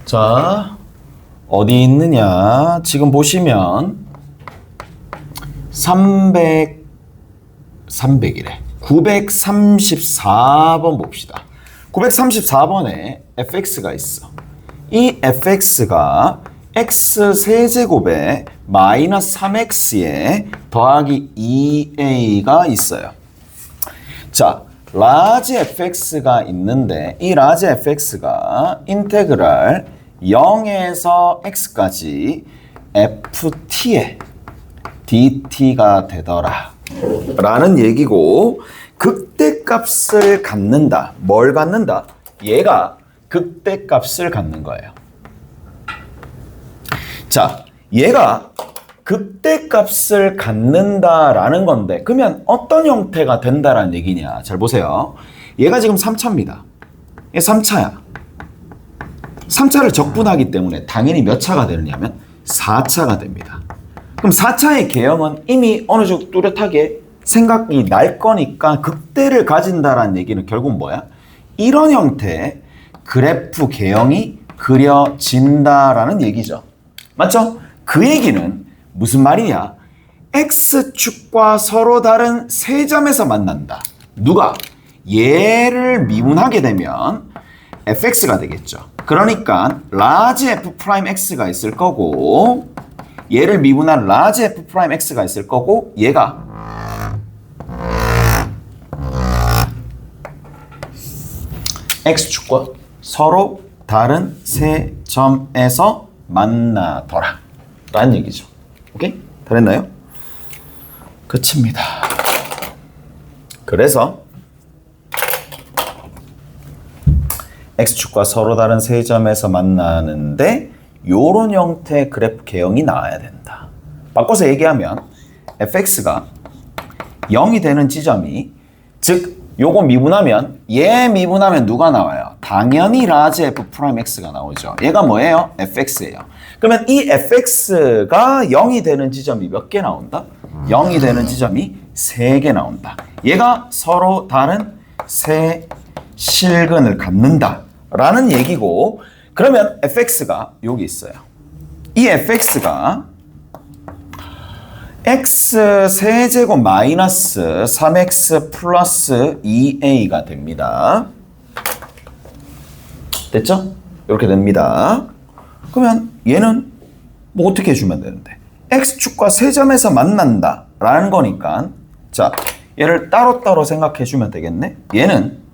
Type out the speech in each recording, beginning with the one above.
자, 어디 있느냐? 지금 보시면 300이래. 934번 봅시다. 934번에 fx가 있어. 이 fx가 x 세제곱에 마이너스 3x에 더하기 2a가 있어요. 자, 라지 fx가 있는데 이 라지 fx가 인테그랄 0에서 x까지 ft에 dt가 되더라 라는 얘기고, 극대값을 갖는다. 뭘 갖는다? 얘가 극대값을 갖는 거예요. 자, 얘가 극대값을 갖는다라는 건데, 그러면 어떤 형태가 된다라는 얘기냐? 잘 보세요. 얘가 지금 3차입니다. 얘 3차야. 3차를 적분하기 때문에 당연히 몇 차가 되느냐면 4차가 됩니다. 그럼 4차의 개형은 이미 어느 정도 뚜렷하게 생각이 날 거니까 극대를 가진다라는 얘기는 결국 뭐야? 이런 형태의 그래프 개형이 그려진다라는 얘기죠. 맞죠? 그 얘기는 무슨 말이냐? X축과 서로 다른 세 점에서 만난다. 누가? 얘를 미분하게 되면 fx가 되겠죠. 그러니까 라지 f'x가 있을 거고, 얘를 미분한 라지 f'x가 있을 거고, 얘가 x축과 서로 다른 세 점에서 만나더라 라는 얘기죠. 오케이? 다 됐나요? 끝입니다. 그래서 x축과 서로 다른 세 점에서 만나는데 요런 형태의 그래프 개형이 나와야 된다. 바꿔서 얘기하면 fx가 0이 되는 지점이, 즉 요거 미분하면, 얘 미분하면 누가 나와요? 당연히 라지 f'x가 나오죠. 얘가 뭐예요? fx예요. 그러면 이 fx가 0이 되는 지점이 몇 개 나온다? 0이 되는 지점이 3개 나온다. 얘가 서로 다른 세 실근을 갖는다 라는 얘기고, 그러면 fx가 여기 있어요. 이 fx가 x 세제곱 마이너스 3x 플러스 2a가 됩니다. 됐죠? 이렇게 됩니다. 그러면 얘는 뭐 어떻게 해주면 되는데? x축과 세 점에서 만난다 라는 거니까, 자, 얘를 따로따로 생각해 주면 되겠네. 얘는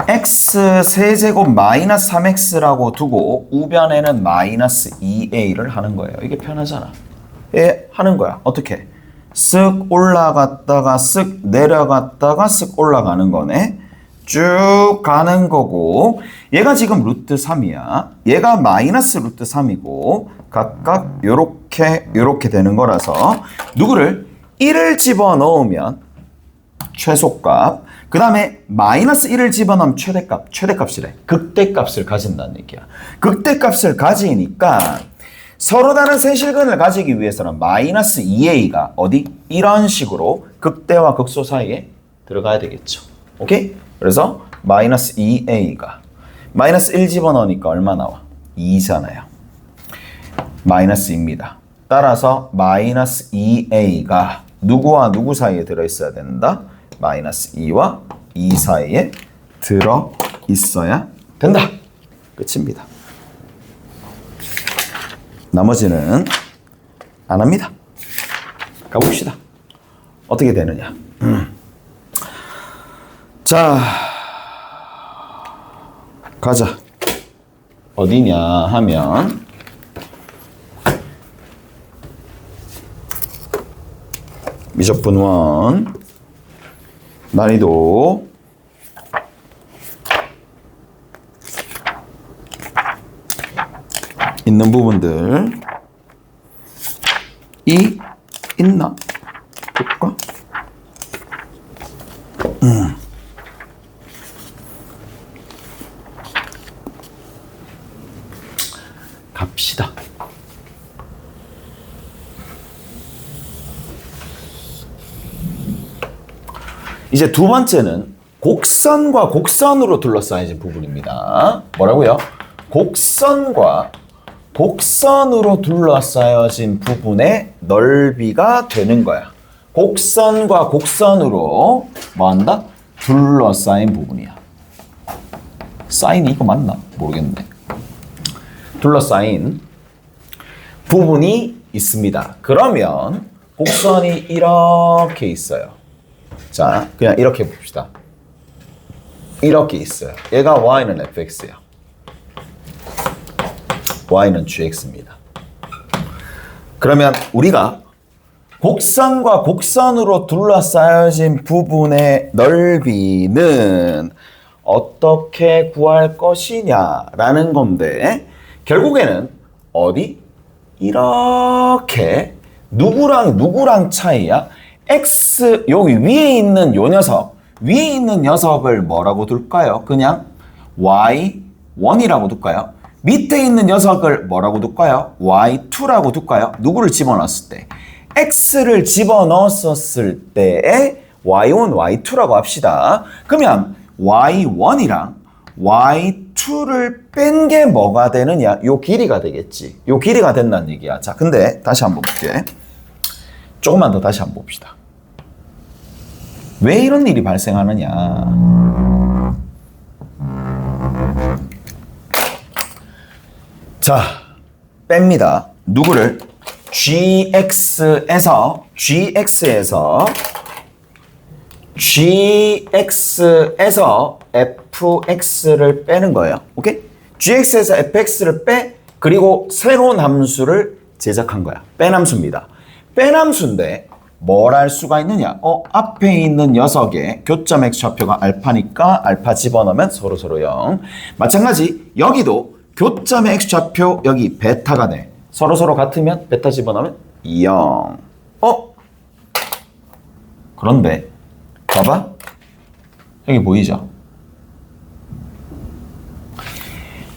x 세제곱 마이너스 3x라고 두고 우변에는 마이너스 2a를 하는 거예요. 이게 편하잖아. 얘 하는 거야. 어떻게? 쓱 올라갔다가 쓱 내려갔다가 쓱 올라가는 거네. 쭉 가는 거고, 얘가 지금 루트 3이야. 얘가 마이너스 루트 3이고, 각각 요렇게 되는 거라서 누구를 1을 집어넣으면 최소값, 그 다음에 마이너스 1을 집어넣으면 최대값이래. 극대값을 가진다는 얘기야. 극대값을 가지니까 서로 다른 세실근을 가지기 위해서는 마이너스 2a가 어디? 이런 식으로 극대와 극소 사이에 들어가야 되겠죠. 오케이? 그래서 마이너스 2a가 마이너스 1 집어넣으니까 얼마 나와? 2잖아요. 마이너스 2입니다. 따라서 마이너스 2a가 누구와 누구 사이에 들어있어야 된다? 마이너스 2와 2 사이에 들어있어야 된다. 끝입니다. 나머지는 안 합니다. 가봅시다. 어떻게 되느냐. 자, 가자. 어디냐 하면 미적분 1 난이도 있는 부분들 이 있나 볼까? 갑시다. 이제 두 번째는 곡선과 곡선으로 둘러싸여진 부분입니다. 뭐라고요? 곡선과 곡선으로 둘러싸여진 부분의 넓이가 되는 거야. 곡선과 곡선으로 뭐한다? 둘러싸인 부분이야. 사인이 이거 맞나? 모르겠네. 둘러싸인 부분이 있습니다. 그러면 곡선이 이렇게 있어요. 자, 그냥 이렇게 봅시다. 이렇게 있어요. 얘가 y는 fx야. y는 gx입니다. 그러면 우리가 곡선과 곡선으로 둘러싸여진 부분의 넓이는 어떻게 구할 것이냐라는 건데, 결국에는 어디? 이렇게 누구랑 차이야? x, 여기 위에 있는 요 녀석, 위에 있는 녀석을 뭐라고 둘까요? 그냥 y1이라고 둘까요? 밑에 있는 녀석을 뭐라고 둘까요? y2라고 둘까요? 누구를 집어넣었을 때? x를 집어넣었을 때에 y1, y2라고 합시다. 그러면 y1이랑 y2를 뺀 게 뭐가 되느냐? 요 길이가 되겠지. 요 길이가 된다는 얘기야. 자, 근데 다시 한번 볼게. 조금만 더 다시 한번 봅시다. 왜 이런 일이 발생하느냐? 자, 뺍니다. 누구를? gx에서 fx를 빼는 거예요. 오케이? gx에서 fx를 빼, 그리고 새로운 함수를 제작한 거야. 뺀 함수입니다. 뺀 함수인데 뭘 할 수가 있느냐? 앞에 있는 녀석의 교점 x좌표가 알파니까 알파 집어넣으면 서로 0. 마찬가지 여기도 교점의 x좌표 여기 베타가 돼. 서로 같으면 베타 집어넣으면 0. 그런데 봐봐. 여기 보이죠?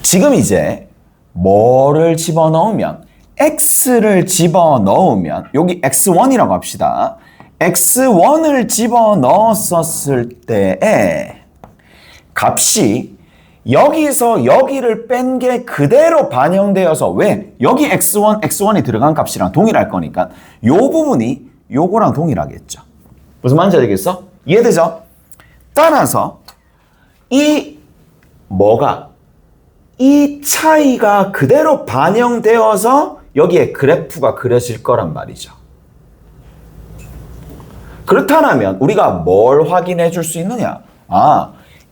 지금 이제 뭐를 집어넣으면, x를 집어넣으면, 여기 x1이라고 합시다. x1을 집어넣었을 때에 값이 여기서 여기를 뺀 게 그대로 반영되어서, 왜? 여기 x1이 들어간 값이랑 동일할 거니까 요 부분이 요거랑 동일하겠죠. 무슨 말인지 알겠어? 이해되죠? 따라서 이 차이가 그대로 반영되어서 여기에 그래프가 그려질 거란 말이죠. 그렇다면 우리가 뭘 확인해 줄 수 있느냐?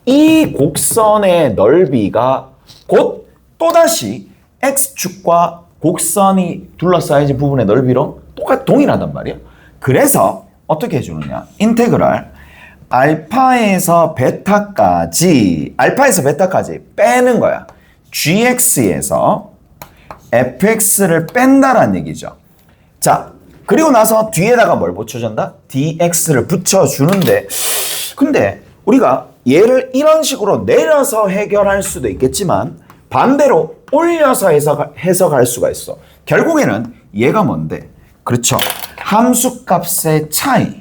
이 곡선의 넓이가 곧 또다시 x축과 곡선이 둘러싸여진 부분의 넓이로 동일하단 말이야. 그래서 어떻게 해주느냐? 인테그랄 알파에서 베타까지 빼는 거야. gx에서 fx를 뺀다란 얘기죠. 자, 그리고 나서 뒤에다가 뭘 붙여준다? dx를 붙여주는데, 근데 우리가 얘를 이런 식으로 내려서 해결할 수도 있겠지만 반대로 올려서 해석할 수가 있어. 결국에는 얘가 뭔데? 그렇죠. 함수값의 차이.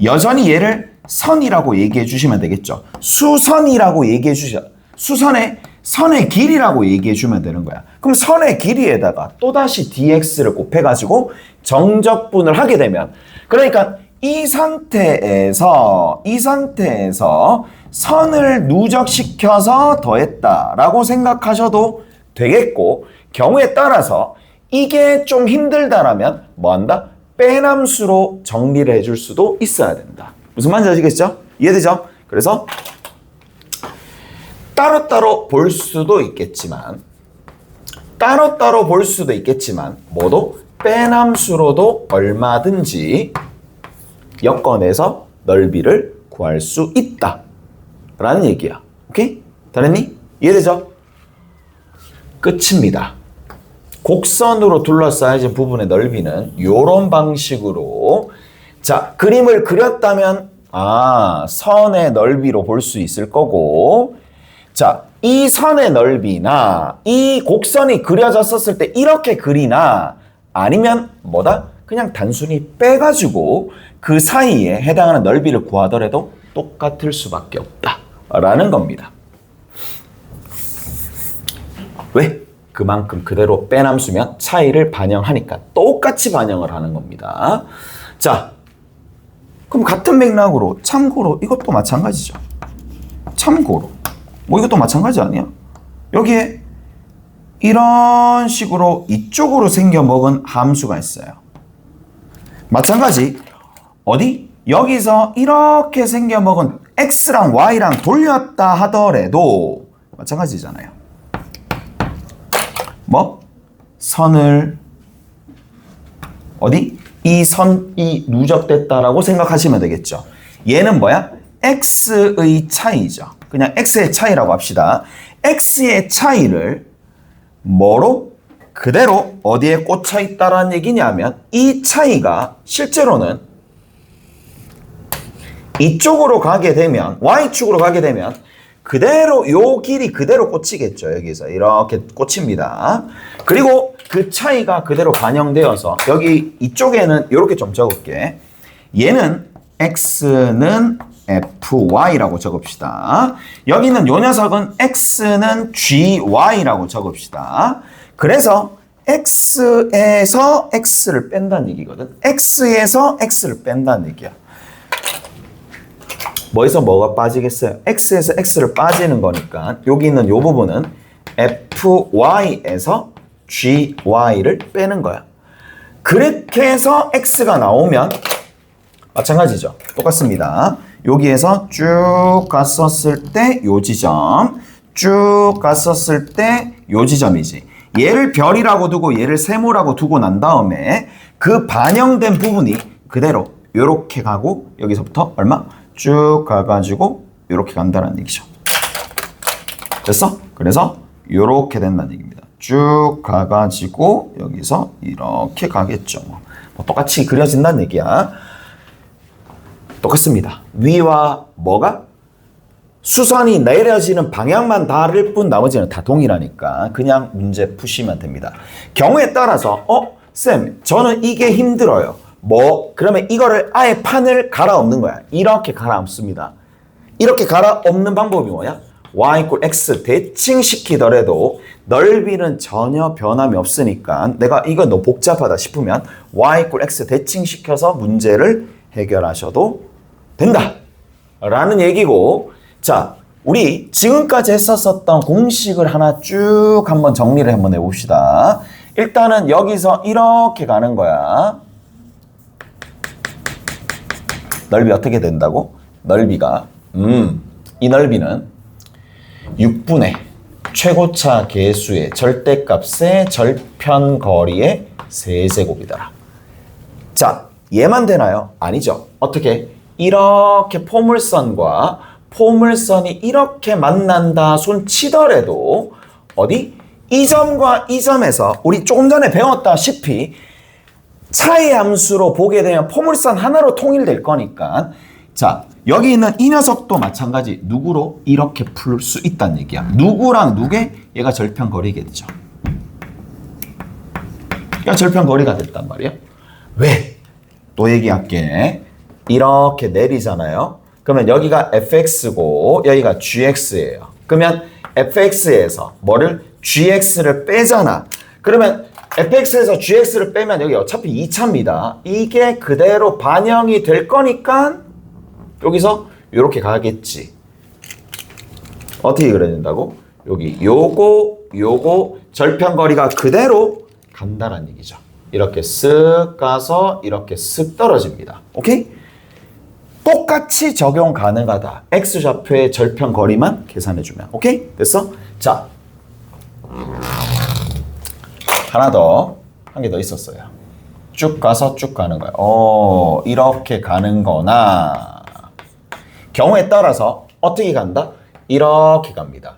여전히 얘를 선이라고 얘기해 주시면 되겠죠. 수선이라고 얘기해 주셔. 선의 길이라고 얘기해 주면 되는 거야. 그럼 선의 길이에다가 또다시 dx를 곱해가지고 정적분을 하게 되면, 그러니까 이 상태에서 선을 누적시켜서 더했다라고 생각하셔도 되겠고, 경우에 따라서 이게 좀 힘들다라면 뭐한다? 빼함수로 정리를 해줄 수도 있어야 된다. 무슨 말인지 아시겠죠? 이해되죠? 그래서 따로따로 볼 수도 있겠지만 뭐도 빼함수로도 얼마든지 엮어내서 넓이를 구할 수 있다 라는 얘기야. 오케이? 다랬니? 이해되죠? 끝입니다. 곡선으로 둘러싸여진 부분의 넓이는 이런 방식으로, 자, 그림을 그렸다면 선의 넓이로 볼 수 있을 거고, 자, 이 선의 넓이나 이 곡선이 그려졌었을 때 이렇게 그리나, 아니면 뭐다? 그냥 단순히 빼가지고 그 사이에 해당하는 넓이를 구하더라도 똑같을 수밖에 없다 라는 겁니다. 왜? 그만큼 그대로 빼남수면 차이를 반영하니까 똑같이 반영을 하는 겁니다. 자, 그럼 같은 맥락으로 참고로 이것도 마찬가지죠. 참고로 뭐 이것도 마찬가지 아니야? 여기에 이런 식으로 이쪽으로 생겨 먹은 함수가 있어요. 마찬가지 어디? 여기서 이렇게 생겨 먹은 x랑 y랑 돌렸다 하더라도 마찬가지잖아요. 뭐? 선을 어디? 이 선이 누적됐다라고 생각하시면 되겠죠. 얘는 뭐야? x의 차이죠. 그냥 x의 차이라고 합시다. x의 차이를 뭐로? 그대로 어디에 꽂혀 있다라는 얘기냐면 이 차이가 실제로는 이쪽으로 가게 되면 y축으로 가게 되면 그대로 요 길이 그대로 꽂히겠죠. 여기서 이렇게 꽂힙니다. 그리고 그 차이가 그대로 반영되어서 여기 이쪽에는 이렇게 좀 적을게. 얘는 x는 fy라고 적읍시다. 여기는 요 녀석은 x는 gy라고 적읍시다. 그래서 x에서 x를 뺀다는 얘기거든. x에서 x를 뺀다는 얘기야. 뭐에서 뭐가 빠지겠어요? x에서 x를 빠지는 거니까 여기 있는 요 부분은 fy에서 gy를 빼는 거야. 그렇게 해서 x가 나오면 마찬가지죠. 똑같습니다. 여기에서 쭉 갔었을 때 요 지점, 쭉 갔었을 때 요 지점이지. 얘를 별이라고 두고 얘를 세모라고 두고 난 다음에 그 반영된 부분이 그대로 요렇게 가고 여기서부터 얼마? 쭉 가가지고 요렇게 간다는 얘기죠. 됐어? 그래서 요렇게 된다는 얘기입니다. 쭉 가가지고 여기서 이렇게 가겠죠. 뭐 똑같이 그려진다는 얘기야. 똑같습니다. 위와 뭐가? 수선이 내려지는 방향만 다를 뿐 나머지는 다 동일하니까 그냥 문제 푸시면 됩니다. 경우에 따라서 쌤 저는 이게 힘들어요. 뭐 그러면 이거를 아예 판을 갈아엎는 거야. 이렇게 갈아엎습니다. 이렇게 갈아엎는 방법이 뭐야? y = x 대칭시키더라도 넓이는 전혀 변함이 없으니까 내가 이거 너무 복잡하다 싶으면 y = x 대칭시켜서 문제를 해결하셔도 된다 라는 얘기고, 자 우리 지금까지 했었던 공식을 하나 쭉 한번 정리를 한번 해봅시다. 일단은 여기서 이렇게 가는 거야. 넓이 어떻게 된다고? 넓이가 이 넓이는 6분의 최고차 계수의 절대값의 절편거리의 세제곱이더라. 자, 얘만 되나요? 아니죠. 어떻게? 이렇게 포물선과 포물선이 이렇게 만난다 손 치더라도 어디? 이 점과 이 점에서 우리 조금 전에 배웠다시피 차이 함수로 보게 되면 포물선 하나로 통일될 거니까, 자 여기 있는 이 녀석도 마찬가지 누구로 이렇게 풀 수 있다는 얘기야. 누구랑 누구의 얘가 절편거리겠죠. 얘가 절편거리가 됐단 말이야. 왜? 또 얘기할게. 이렇게 내리잖아요. 그러면 여기가 fx고 여기가 gx예요. 그러면 fx에서 뭐를? gx를 빼잖아. 그러면 fx에서 gx를 빼면 여기 어차피 2차입니다. 이게 그대로 반영이 될 거니까 여기서 이렇게 가겠지. 어떻게 그려야 된다고? 여기 요거 절편거리가 그대로 간다는 얘기죠. 이렇게 쓱 가서 이렇게 쓱 떨어집니다. 오케이? 똑같이 적용 가능하다. x좌표의 절편거리만 계산해주면. 오케이? 됐어? 자, 하나 더, 한 개 더 있었어요. 쭉 가서 쭉 가는 거야. 이렇게 가는 거나 경우에 따라서 어떻게 간다? 이렇게 갑니다.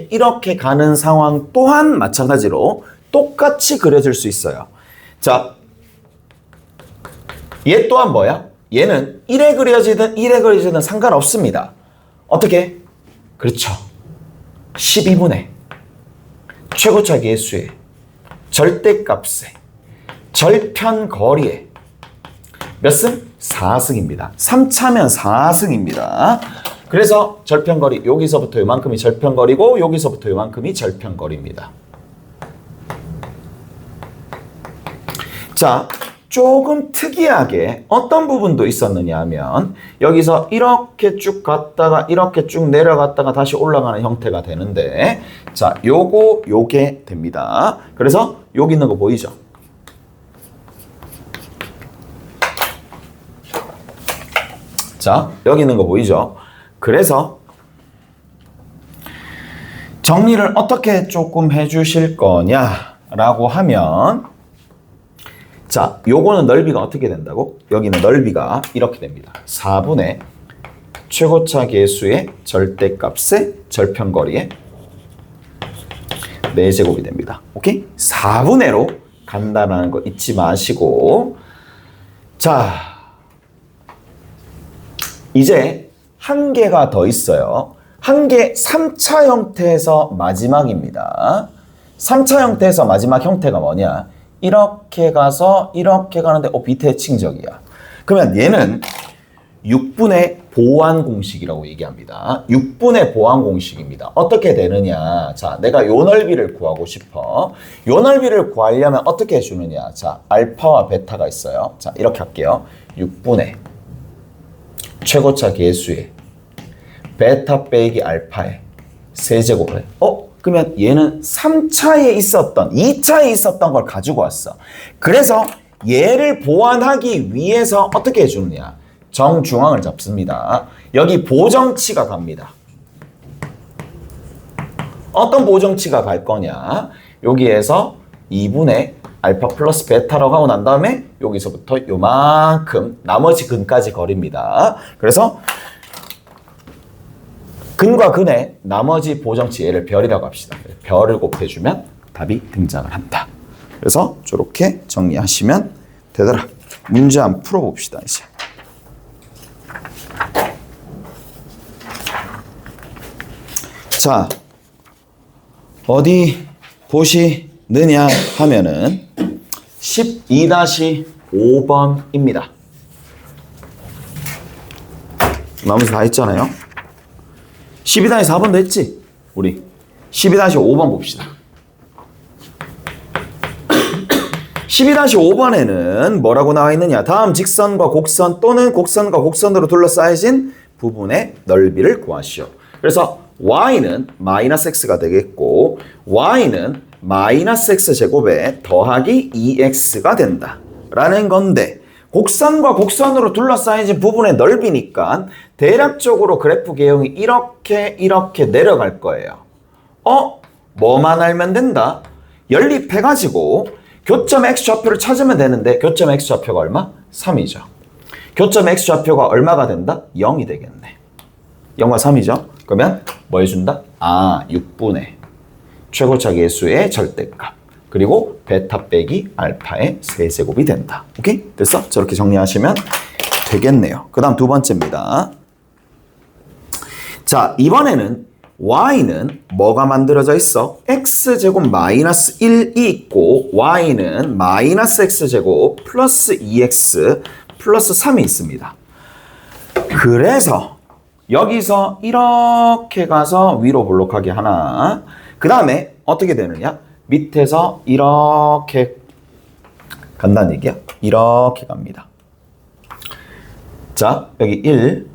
이렇게 가는 상황 또한 마찬가지로 똑같이 그려질 수 있어요. 자, 얘 또한 뭐야? 얘는 이래 그려지든 상관없습니다. 어떻게? 그렇죠. 12분의 최고차 계수의 절대값의 절편거리의 몇 승? 4승입니다. 3차면 4승입니다. 그래서 절편거리 여기서부터 요만큼이 절편거리고 여기서부터 요만큼이 절편거리입니다. 자, 조금 특이하게 어떤 부분도 있었느냐 하면 여기서 이렇게 쭉 갔다가 이렇게 쭉 내려갔다가 다시 올라가는 형태가 되는데 자, 요게 됩니다. 그래서 여기 있는 거 보이죠? 자, 여기 있는 거 보이죠? 그래서 정리를 어떻게 조금 해주실 거냐라고 하면 자, 요거는 넓이가 어떻게 된다고? 여기는 넓이가 이렇게 됩니다. 4분의 최고차 계수의 절대값의 절편거리의 4제곱이 됩니다. 오케이? 4분의로 간다라는 거 잊지 마시고 자, 이제 한 개가 더 있어요. 한 개 3차 형태에서 마지막입니다. 3차 형태에서 마지막 형태가 뭐냐? 이렇게 가서 이렇게 가는데 비대칭적이야. 그러면 얘는 6분의 보완 공식이라고 얘기합니다. 6분의 보완 공식입니다. 어떻게 되느냐? 자, 내가 요 넓이를 구하고 싶어. 요 넓이를 구하려면 어떻게 해주느냐? 자, 알파와 베타가 있어요. 자, 이렇게 할게요. 6분의 최고차 계수의 베타 빼기 알파의 세제곱을 그러면 얘는 3차에 있었던 2차에 있었던 걸 가지고 왔어. 그래서 얘를 보완하기 위해서 어떻게 해주느냐? 정중앙을 잡습니다. 여기 보정치가 갑니다. 어떤 보정치가 갈 거냐? 여기에서 2분의 알파 플러스 베타라고 하고 난 다음에 여기서부터 요만큼 나머지 근까지 거리입니다. 그래서 근과 근의 나머지 보정치 얘를 별이라고 합시다. 별을 곱해주면 답이 등장을 한다. 그래서 저렇게 정리하시면 되더라. 문제 한번 풀어봅시다. 이제. 자, 어디 보시느냐 하면은 12-5번입니다. 나머지 다 했잖아요. 12-4번도 했지? 우리 12-5번 봅시다. 12-5번에는 뭐라고 나와 있느냐? 다음 직선과 곡선 또는 곡선과 곡선으로 둘러싸여진 부분의 넓이를 구하시오. 그래서 y는 마이너스 x가 되겠고 y는 마이너스 x 제곱에 더하기 2x가 된다 라는 건데 곡선과 곡선으로 둘러싸여진 부분의 넓이니까 대략적으로 그래프 개형이 이렇게 내려갈 거예요. 뭐만 알면 된다? 연립해가지고 교점 x좌표를 찾으면 되는데 교점 x좌표가 얼마? 3이죠. 교점 x좌표가 얼마가 된다? 0이 되겠네. 0과 3이죠. 그러면 뭐 해준다? 6분의 최고차 계수의 절대값 그리고 베타 빼기 알파의 세제곱이 된다. 오케이? 됐어? 저렇게 정리하시면 되겠네요. 그 다음 두 번째입니다. 자, 이번에는 y는 뭐가 만들어져 있어? x제곱 마이너스 1이 있고 y는 마이너스 x제곱 플러스 2x 플러스 3이 있습니다. 그래서 여기서 이렇게 가서 위로 볼록하게 하나. 그 다음에 어떻게 되느냐? 밑에서 이렇게 간다는 얘기야. 이렇게 갑니다. 자, 여기 1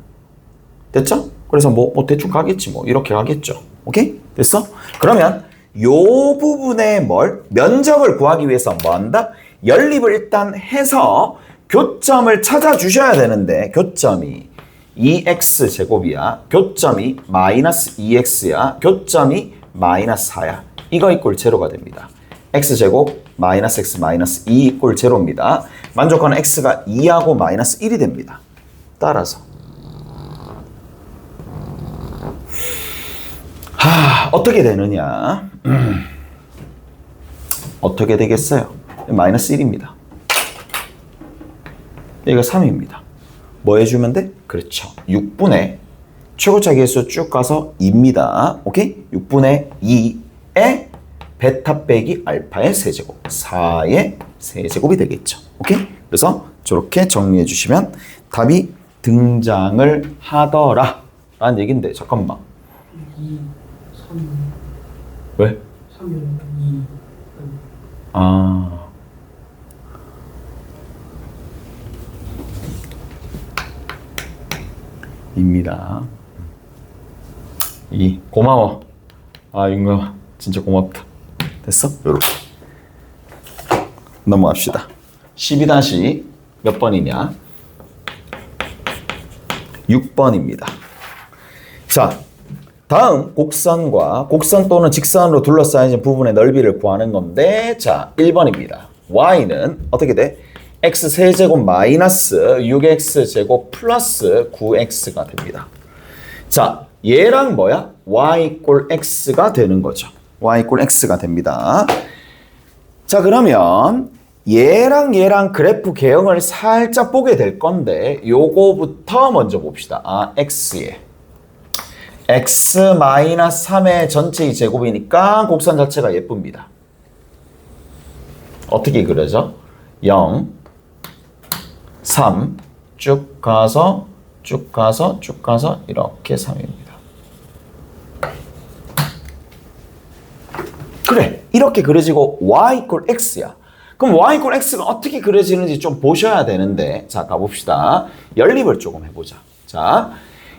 됐죠? 그래서 뭐 대충 가겠지 뭐. 이렇게 가겠죠. 오케이? 됐어? 그러면 요 부분의 면적을 구하기 위해서 뭐 한다? 연립을 일단 해서 교점을 찾아주셔야 되는데 교점이 2x 제곱이야. 교점이 마이너스 2x야. 교점이 마이너스 4야. 이거 이꼴 제로가 됩니다. x제곱 마이너스 x 마이너스 2 이꼴 제로입니다. 만족하는 x가 2하고 마이너스 1이 됩니다. 따라서 어떻게 되느냐? 어떻게 되겠어요? 마이너스 1입니다. 여기가 3입니다. 뭐 해주면 돼? 그렇죠. 6분의 최고차 계수 쭉 가서 2입니다. 오케이? 6분의 2의 베타 빼기 알파의 세제곱 4의 세제곱이 되겠죠. 오케이? 그래서 저렇게 정리해 주시면 답이 등장을 하더라 라는 얘긴데 잠깐만 2, 3, 왜? 3, 2. 아 입니다. 고마워. 아 윤감아 진짜 고맙다. 됐어? 요렇게 넘어갑시다. 12- 몇 번이냐? 6번입니다. 자, 다음 곡선과 곡선 또는 직선으로 둘러싸인 부분의 넓이를 구하는 건데 자, 1번입니다. y는 어떻게 돼? x 세제곱 마이너스 6x 제곱 플러스 9x가 됩니다. 자, 얘랑 뭐야? y 이꼴 x가 되는 거죠. y 이꼴 x가 됩니다. 자, 그러면 얘랑 그래프 개형을 살짝 보게 될 건데 요거부터 먼저 봅시다. 아, x에 x-3의 전체의 제곱이니까 곡선 자체가 예쁩니다. 어떻게 그려져? 0, 3, 쭉 가서 이렇게 3입니다. 그래, 이렇게 그려지고 y 이퀄 x야. 그럼 y 이퀄 x가 어떻게 그려지는지 좀 보셔야 되는데 자, 가봅시다. 연립을 조금 해보자. 자,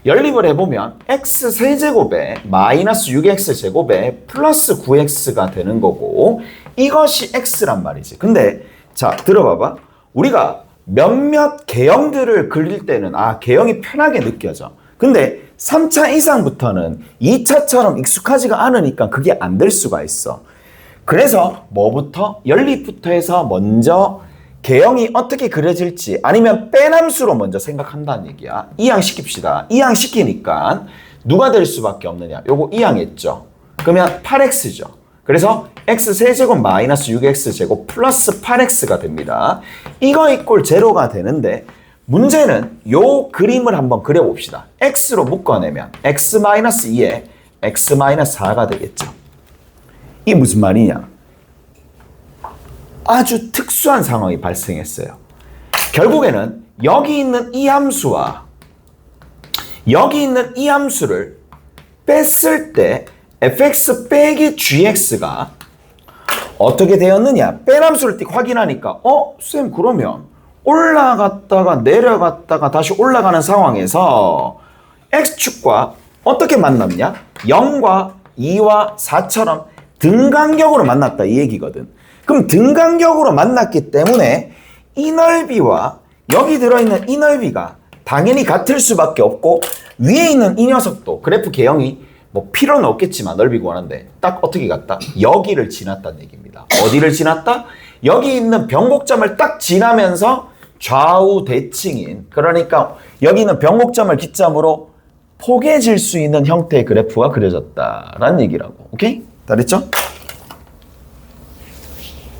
연립을 해보면 x 세제곱에 마이너스 6x 제곱에 플러스 9x가 되는 거고 이것이 x란 말이지. 근데 자, 들어봐봐. 우리가 몇몇 개형들을 그릴 때는 개형이 편하게 느껴져. 근데 3차 이상부터는 2차처럼 익숙하지가 않으니까 그게 안 될 수가 있어. 그래서 뭐부터? 연립부터 해서 먼저 개형이 어떻게 그려질지 아니면 빼남수로 먼저 생각한다는 얘기야. 이항시킵시다. 이항시키니까 누가 될 수밖에 없느냐. 요거 이항했죠. 그러면 8x죠. 그래서 x 세제곱 마이너스 6x 제곱 플러스 8x가 됩니다. 이거 이꼴 제로가 되는데 문제는 요 그림을 한번 그려봅시다. x로 묶어내면 x-2에 x-4가 되겠죠. 이게 무슨 말이냐? 아주 특수한 상황이 발생했어요. 결국에는 여기 있는 이 함수와 여기 있는 이 함수를 뺐을 때 fx 빼기 gx가 어떻게 되었느냐? 뺀 함수를 확인하니까 쌤 그러면 올라갔다가 내려갔다가 다시 올라가는 상황에서 x축과 어떻게 만났냐? 0과 2와 4처럼 등간격으로 만났다 이 얘기거든. 그럼 등간격으로 만났기 때문에 이 넓이와 여기 들어있는 이 넓이가 당연히 같을 수밖에 없고 위에 있는 이 녀석도 그래프 개형이 뭐 필요는 없겠지만 넓이 구하는데 딱 어떻게 갔다? 여기를 지났다는 얘기입니다. 어디를 지났다? 여기 있는 변곡점을 딱 지나면서 좌우 대칭인 그러니까 여기 있는 변곡점을 기점으로 포개질 수 있는 형태의 그래프가 그려졌다라는 얘기라고. 오케이? 다 됐죠?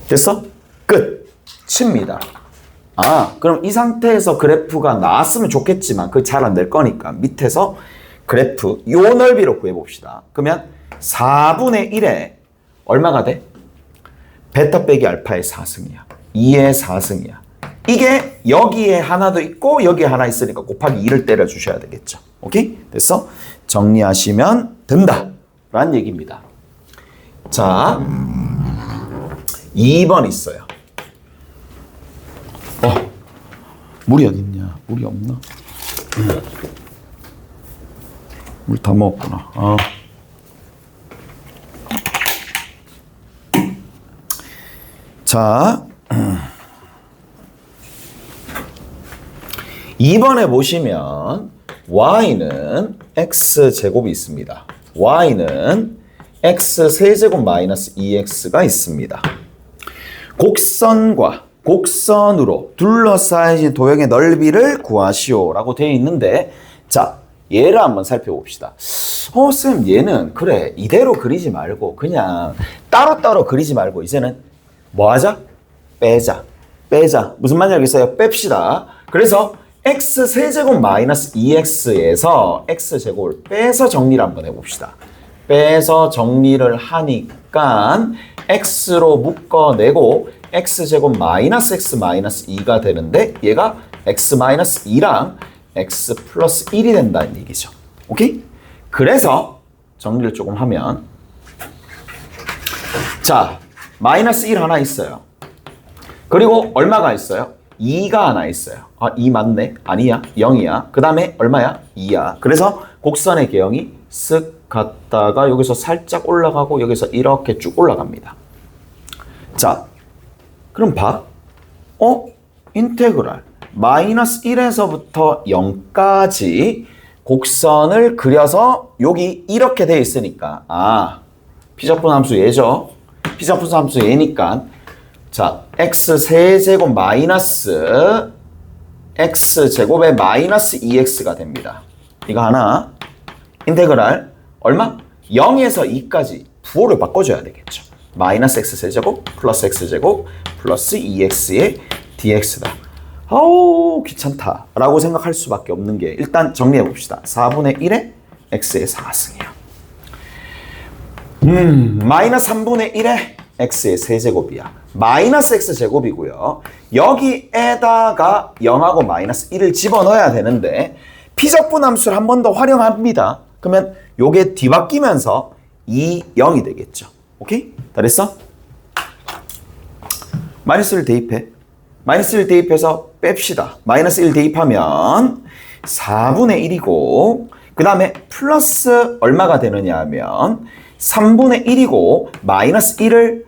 됐어? 끝! 칩니다. 그럼 이 상태에서 그래프가 나왔으면 좋겠지만 그게 잘 안 될 거니까 밑에서 그래프 요 넓이로 구해봅시다. 그러면 4분의 1에 얼마가 돼? 베타 빼기 알파의 4승이야. 2의 4승이야. 이게 여기에 하나도 있고 여기에 하나 있으니까 곱하기 2를 때려주셔야 되겠죠. 오케이? 됐어? 정리하시면 된다. 라는 얘기입니다. 자, 2번 있어요. 물이 어딨냐? 물이 없나? 물 다 먹었구나. 자, 2번에 보시면 y는 x제곱이 있습니다. y는 x 세제곱 마이너스 2x가 있습니다. 곡선과 곡선으로 둘러싸인 도형의 넓이를 구하시오라고 되어 있는데 자, 얘를 한번 살펴봅시다. 쌤 얘는 그래 이대로 그리지 말고 그냥 따로따로 그리지 말고 이제는 뭐 하자? 빼자. 무슨 말인지 알겠어요? 뺍시다. 그래서 x 세제곱 마이너스 2x에서 x제곱을 빼서 정리를 한번 해봅시다. 빼서 정리를 하니까 x로 묶어내고 x제곱 마이너스 x 마이너스 2가 되는데 얘가 x 마이너스 2랑 x 플러스 1이 된다는 얘기죠. 오케이? 그래서 정리를 조금 하면 자, 마이너스 1 하나 있어요. 그리고 얼마가 있어요? 2가 하나 있어요. 아, 2 맞네? 아니야. 0이야. 그 다음에 얼마야? 2야. 그래서 곡선의 개형이 쓱 갔다가 여기서 살짝 올라가고 여기서 이렇게 쭉 올라갑니다. 자, 그럼 봐. 인테그랄 마이너스 1에서부터 0까지 곡선을 그려서 여기 이렇게 돼 있으니까 피적분 함수 얘죠. 피적분 함수 얘니까 자, x 세제곱 마이너스 x 제곱에 마이너스 2x가 됩니다. 이거 하나. 인테그랄 얼마? 0에서 2까지 부호를 바꿔줘야 되겠죠. 마이너스 x 세제곱 플러스 x 제곱 플러스 2x의 dx다. 아우 귀찮다 라고 생각할 수밖에 없는 게 일단 정리해 봅시다. 4분의 1에 x의 4승이야. 마이너스 3분의 1에 x의 세제곱이야. 마이너스 x 제곱이고요. 여기에다가 0하고 마이너스 1을 집어넣어야 되는데 피적분 함수를 한 번 더 활용합니다. 그러면 요게 뒤바뀌면서 2, 0이 되겠죠. 오케이? 다 됐어? 마이너스 1 대입해. 마이너스 1 대입해서 뺍시다. 마이너스 1 대입하면 4분의 1이고 그 다음에 플러스 얼마가 되느냐 하면 3분의 1이고 마이너스 1을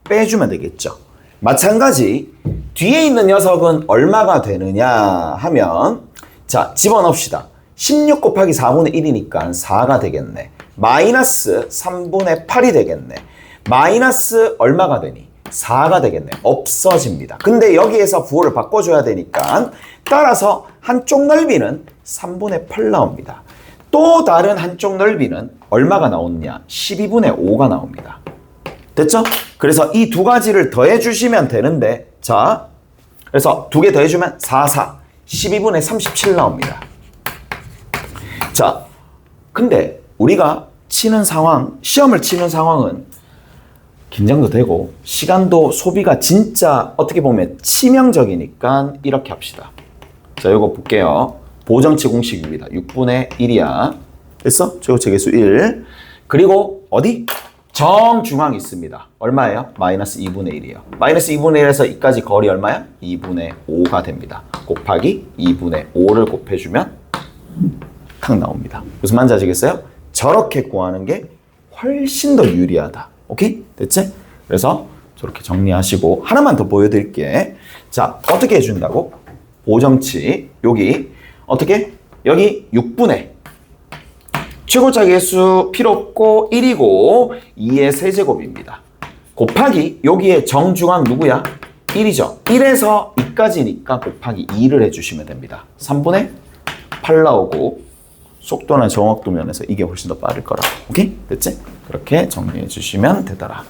빼주면 되겠죠. 마찬가지 뒤에 있는 녀석은 얼마가 되느냐 하면 자 집어넣읍시다. 16 곱하기 4분의 1이니까 4가 되겠네. 마이너스 3분의 8이 되겠네. 마이너스 얼마가 되니? 4가 되겠네. 없어집니다. 근데 여기에서 부호를 바꿔줘야 되니까 따라서 한쪽 넓이는 3분의 8 나옵니다. 또 다른 한쪽 넓이는 얼마가 나오느냐? 12분의 5가 나옵니다. 됐죠? 그래서 이 두 가지를 더해 주시면 되는데 자, 그래서 두 개 더해주면 4, 4, 12분의 37 나옵니다. 자, 근데 우리가 치는 상황, 시험을 치는 상황은 긴장도 되고 시간도 소비가 진짜 어떻게 보면 치명적이니까 이렇게 합시다. 자, 이거 볼게요. 보정치 공식입니다. 6분의 1이야. 됐어? 최고체계수 1. 그리고 어디? 정중앙이 있습니다. 얼마예요? 마이너스 2분의 1이에요. 마이너스 2분의 1에서 2까지 거리 얼마야? 2분의 5가 됩니다. 곱하기 2분의 5를 곱해주면 탁 나옵니다. 무슨 말인지 아시겠어요? 저렇게 구하는 게 훨씬 더 유리하다. 오케이? 됐지? 그래서 저렇게 정리하시고 하나만 더 보여드릴게. 자, 어떻게 해준다고? 보정치 여기 어떻게? 여기 6분의 최고차 계수 필요 없고 1이고 2의 세제곱입니다. 곱하기 여기에 정중앙 누구야? 1이죠. 1에서 2까지니까 곱하기 2를 해주시면 됩니다. 3분의 8 나오고 속도나 정확도 면에서 이게 훨씬 더 빠를 거라. 오케이? 됐지? 그렇게 정리해 주시면 되더라.